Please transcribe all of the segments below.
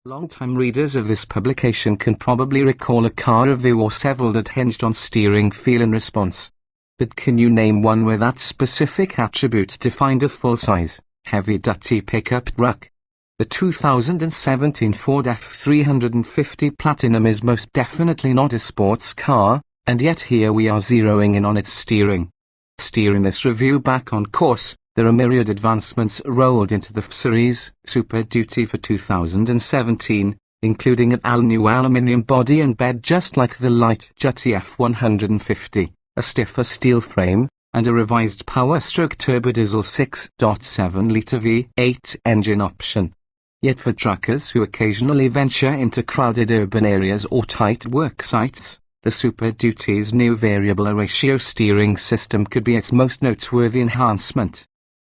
Long-time readers of this publication can probably recall a car review or several that hinged on steering feel and response. But can you name one where that specific attribute defined a full-size, heavy-duty pickup truck? The 2017 Ford F-350 Platinum is most definitely not a sports car, and yet here we are zeroing in on its steering. Steering this review back on course, there are myriad advancements rolled into the F-Series Super Duty for 2017, including an all-new aluminium body and bed just like the light-duty F-150, a stiffer steel frame, and a revised power-stroke turbodiesel 6.7-litre V8 engine option. Yet for truckers who occasionally venture into crowded urban areas or tight work sites, the Super Duty's new variable ratio steering system could be its most noteworthy enhancement.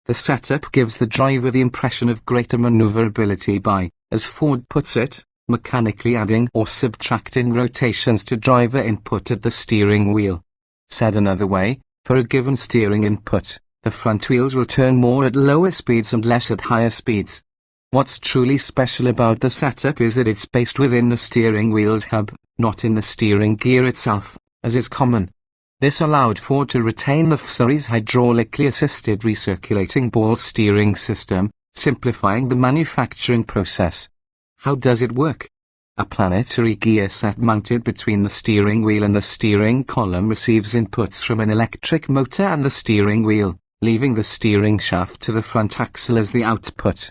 The setup gives the driver the impression of greater maneuverability by, as Ford puts it, mechanically adding or subtracting rotations to driver input at the steering wheel. Said another way, for a given steering input, the front wheels will turn more at lower speeds and less at higher speeds. What's truly special about the setup is that it's based within the steering wheel's hub, not in the steering gear itself, as is common. This allowed Ford to retain the F-Series hydraulically assisted recirculating ball steering system, simplifying the manufacturing process. How does it work? A planetary gear set mounted between the steering wheel and the steering column receives inputs from an electric motor and the steering wheel, leaving the steering shaft to the front axle as the output.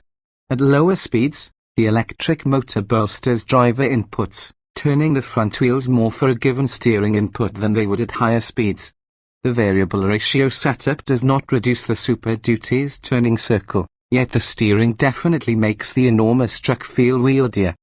At lower speeds, the electric motor bolsters driver inputs, turning the front wheels more for a given steering input than they would at higher speeds. The variable ratio setup does not reduce the Super Duty's turning circle, yet the steering definitely makes the enormous truck feel wieldier.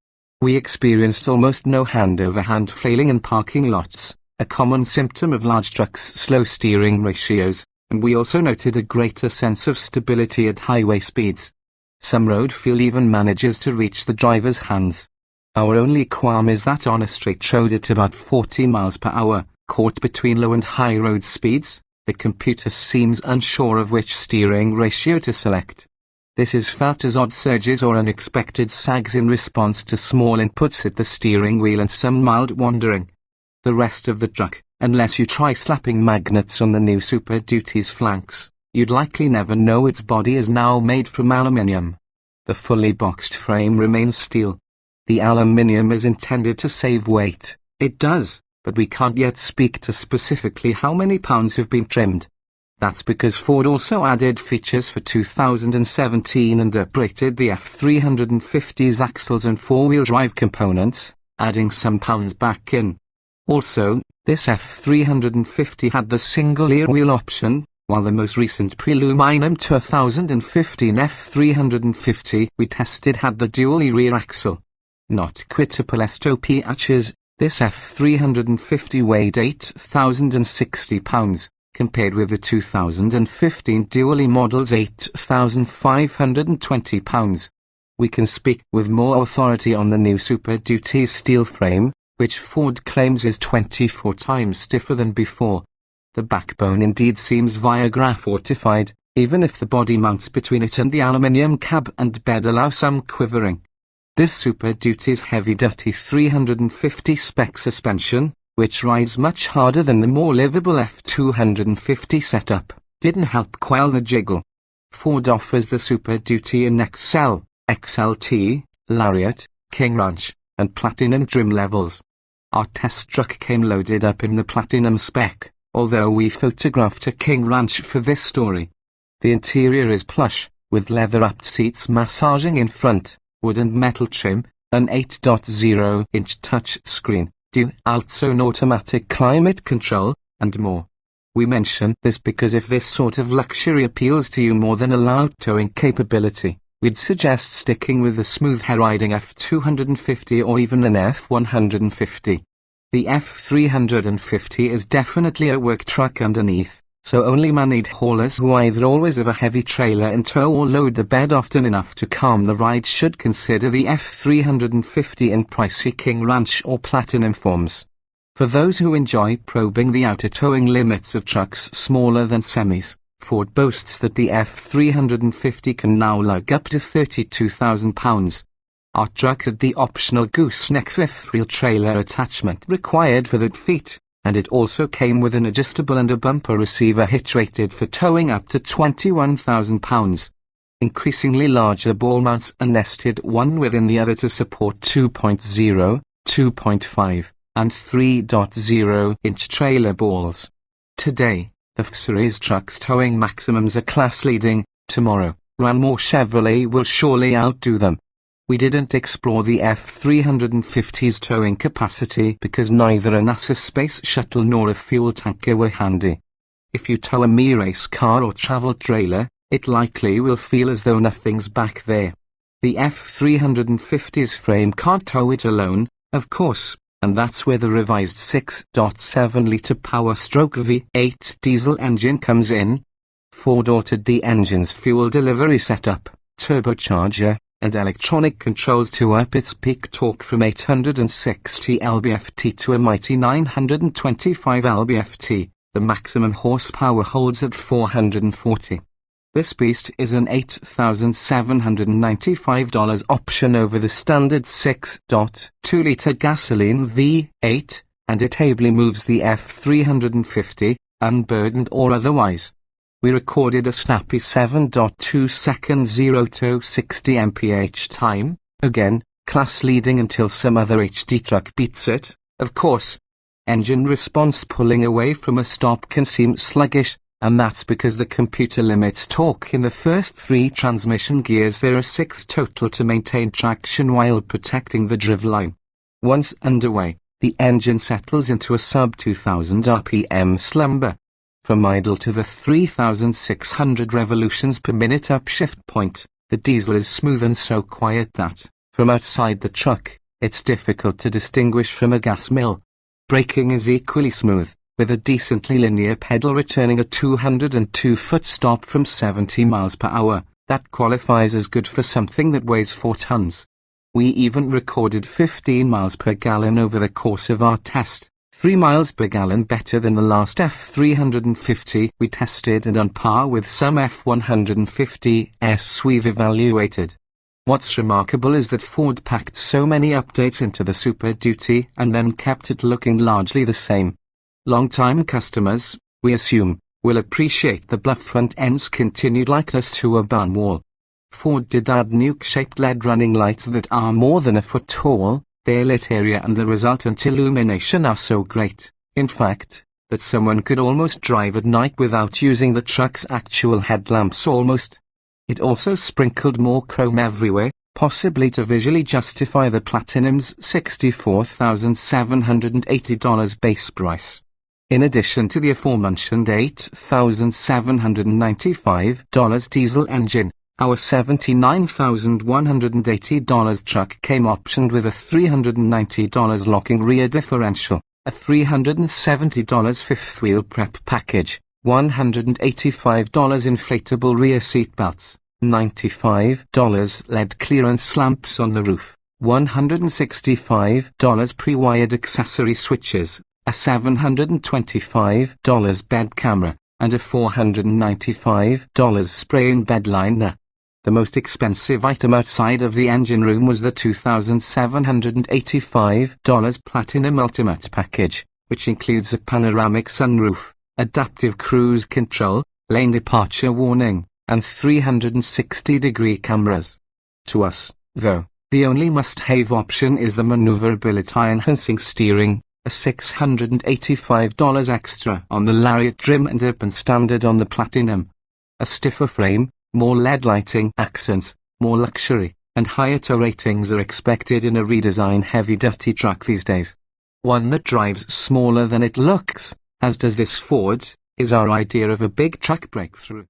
We experienced almost no hand-over-hand flailing in parking lots, a common symptom of large trucks' slow steering ratios, and we also noted a greater sense of stability at highway speeds. Some road feel even manages to reach the driver's hands. Our only qualm is that on a straight road at about 40 miles per hour, caught between low and high road speeds, the computer seems unsure of which steering ratio to select. This is felt as odd surges or unexpected sags in response to small inputs at the steering wheel and some mild wandering. The rest of the truck, unless you try slapping magnets on the new Super Duty's flanks, you'd likely never know its body is now made from aluminium. The fully boxed frame remains steel. The aluminium is intended to save weight. It does, but we can't yet speak to specifically how many pounds have been trimmed. That's because Ford also added features for 2017 and upgraded the F-350's axles and four-wheel drive components, adding some pounds back in. Also, this F-350 had the single-ear wheel option, while the most recent Preluminum 2015 F-350 we tested had the dual rear axle. Not quadruple SOP hatches, this F-350 weighed 8,060 pounds, compared with the 2015 dually model's 8,520 pounds. We can speak with more authority on the new Super Duty's steel frame, which Ford claims is 24 times stiffer than before. The backbone indeed seems Viagra fortified, even if the body mounts between it and the aluminium cab and bed allow some quivering. This Super Duty's heavy-duty 350 spec suspension, which rides much harder than the more livable F-250 setup, didn't help quell the jiggle. Ford offers the Super Duty in XL, XLT, Lariat, King Ranch, and Platinum trim levels. Our test truck came loaded up in the Platinum spec, although we photographed a King Ranch for this story. The interior is plush, with leather-wrapped seats massaging in front, wood and metal trim, an 8.0-inch touch screen, dual-zone automatic climate control, and more. We mention this because if this sort of luxury appeals to you more than a loud towing capability, we'd suggest sticking with the smooth-riding F-250 or even an F-150. The F-350 is definitely a work truck underneath, so only man-made haulers who either always have a heavy trailer in tow or load the bed often enough to calm the ride should consider the F-350 in pricey King Ranch or Platinum forms. For those who enjoy probing the outer towing limits of trucks smaller than semis, Ford boasts that the F-350 can now lug up to £32,000. Our truck had the optional gooseneck fifth wheel trailer attachment required for the feet, and it also came with an adjustable and a bumper receiver hitch rated for towing up to 21,000 pounds. Increasingly larger ball mounts are nested one within the other to support 2.0, 2.5, and 3.0-inch trailer balls. Today, the F-Series truck's towing maximums are class-leading. Tomorrow, Ram or Chevrolet will surely outdo them. We didn't explore the F-350's towing capacity because neither a NASA space shuttle nor a fuel tanker were handy. If you tow a race car or travel trailer, it likely will feel as though nothing's back there. The F-350's frame can't tow it alone, of course, and that's where the revised 6.7-litre Power-stroke V8 diesel engine comes in. Ford altered the engine's fuel delivery setup, turbocharger, and electronic controls to up its peak torque from 860 lb-ft to a mighty 925 lb-ft. The maximum horsepower holds at 440. This beast is an $8,795 option over the standard 6.2-litre gasoline V8, and it ably moves the F-350, unburdened or otherwise. We recorded a snappy 7.2 second 0 to 60 mph time, again, class-leading until some other HD truck beats it, of course. Engine response pulling away from a stop can seem sluggish, and that's because the computer limits torque in the first 3 transmission gears. There are 6 total to maintain traction while protecting the driveline. Once underway, the engine settles into a sub-2000 RPM slumber. From idle to the 3,600 revolutions per minute upshift point, the diesel is smooth and so quiet that, from outside the truck, it's difficult to distinguish from a gas mill. Braking is equally smooth, with a decently linear pedal returning a 202-foot stop from 70 miles per hour. That qualifies as good for something that weighs 4 tons. We even recorded 15 miles per gallon over the course of our test, 3 miles per gallon better than the last F-350 we tested and on par with some F-150s we've evaluated. What's remarkable is that Ford packed so many updates into the Super Duty and then kept it looking largely the same. Long-time customers, we assume, will appreciate the bluff front end's continued likeness to a barn wall. Ford did add nuke-shaped LED running lights that are more than a foot tall. Their lit area and the resultant illumination are so great, in fact, that someone could almost drive at night without using the truck's actual headlamps almost. It also sprinkled more chrome everywhere, possibly to visually justify the Platinum's $64,780 base price. In addition to the aforementioned $8,795 diesel engine, our $79,180 truck came optioned with a $390 locking rear differential, a $370 fifth wheel prep package, $185 inflatable rear seat belts, $95 LED clearance lamps on the roof, $165 pre-wired accessory switches, a $725 bed camera, and a $495 spray-in bed liner. The most expensive item outside of the engine room was the $2,785 Platinum Ultimate package, which includes a panoramic sunroof, adaptive cruise control, lane departure warning, and 360-degree cameras. To us, though, the only must-have option is the maneuverability-enhancing steering, a $685 extra on the Lariat trim and open standard on the Platinum. A stiffer frame, more LED lighting accents, more luxury, and higher tow ratings are expected in a redesign-heavy-duty truck these days. One that drives smaller than it looks, as does this Ford, is our idea of a big truck breakthrough.